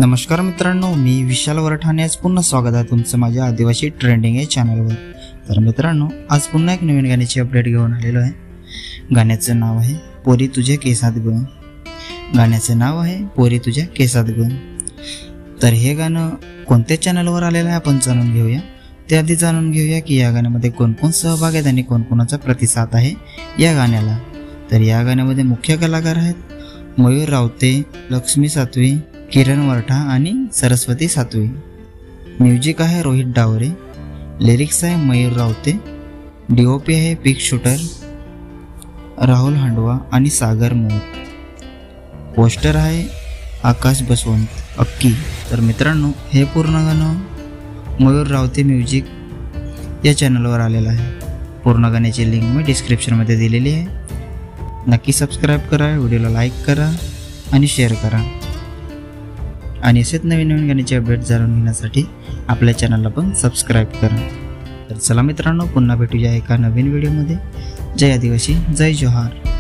नमस्कार मित्रांनो, मी विशाल वरठाणे आज पुन्हा स्वागत आहे तुमचं माझ्या आदिवासी ट्रेंडिंग या चॅनलवर। तर मित्रांनो, आज पुन्हा एक नवीन गाण्याची अपडेट घेऊन आलेलो आहे। गाण्याचं नाव आहे पोरी तुझ्या केसात ग। गाण्याचं नाव आहे पोरी तुझ्या केसात ग। तर हे गाणं कोणत्या चॅनलवर आलेलं आहे आपण जाणून घेऊया। त्याआधी जाणून घेऊया की या गाण्यामध्ये कोण कोण सहभागी आहेत आणि कोणाचा प्रतिसाद आहे या गाण्याला। तर या गाण्यामध्ये मुख्य कलाकार आहेत मयूर रावते, लक्ष्मी सातवी, किरण वरठा आणि सरस्वती सातवी। म्युझिक आहे रोहित डावरे, लिरिक्स आहे मयूर रावते, डीओपी आहे पिक शूटर राहुल हांडवा आणि सागर मोर, पोस्टर आहे आकाश बसवंत अक्की। तर मित्रांनो, हे पूर्ण गाणं मयूर रावते म्युझिक या चॅनलवर आलेलं आहे। पूर्ण गाण्याची लिंक मी डिस्क्रिप्शनमध्ये दिलेली आहे। नक्की सबस्क्राईब करा, व्हिडिओला लाईक करा आणि शेअर करा आणि असेच नवीन नवीन गाण्याचे अपडेट जाणून घेण्यासाठी आपल्या चॅनलला पण सबस्क्राईब करा। तर चला मित्रांनो, पुन्हा भेटूया एका नवीन व्हिडिओमध्ये। जय आदिवासी, जय जोहार।